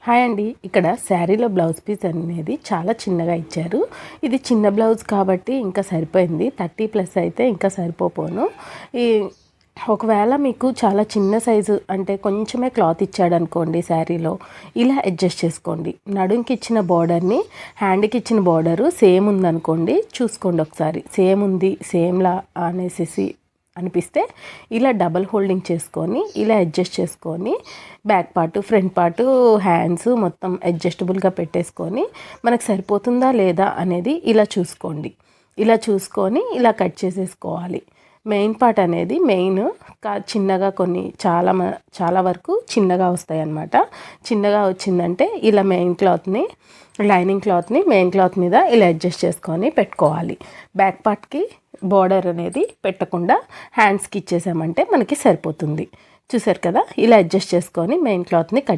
Hi అండి. ఇక్కడ శారీలో బ్లౌజ్ పీస్ అనేది చాలా చిన్నగా ఇచ్చారు. ఇది చిన్న బ్లౌజ్ కాబట్టి ఇంకా సరిపోయింది. 30+ అయితే ఇంకా సరిపోను. ఈ ఒకవేళ మీకు చాలా చిన్న సైజు అంటే కొంచెమే క్లాత్ ఇచ్చాడనుకోండి శారీలో, ఇలా అడ్జస్ట్ చేసుకోండి. నడుంకి ఇచ్చిన బార్డర్ని హ్యాండ్కి ఇచ్చిన బార్డరు సేమ్ ఉందనుకోండి, చూసుకోండి ఒకసారి. సేమ్ ఉంది, సేమ్లా అనేసి అనిపిస్తే ఇలా డబల్ హోల్డింగ్ చేసుకొని ఇలా అడ్జస్ట్ చేసుకొని back part front part hands మొత్తం అడ్జస్టబుల్గా పెట్టేసుకొని మనకు సరిపోతుందా లేదా అనేది ఇలా చూసుకోండి. ఇలా చూసుకొని ఇలా కట్ చేసేసుకోవాలి. మెయిన్ పార్ట్ అనేది చిన్నగా కొన్ని చాలా వరకు చిన్నగా వస్తాయి అన్నమాట. చిన్నగా వచ్చిందంటే ఇలా లైనింగ్ క్లాత్ని మెయిన్ క్లాత్ మీద ఇలా అడ్జస్ట్ చేసుకొని పెట్టుకోవాలి. బ్యాక్ పార్ట్కి బార్డర్ అనేది పెట్టకుండా హ్యాండ్స్కి ఇచ్చేసామంటే మనకి సరిపోతుంది. చూసారు కదా, ఇలా అడ్జస్ట్ చేసుకొని మెయిన్ క్లాత్ని కట్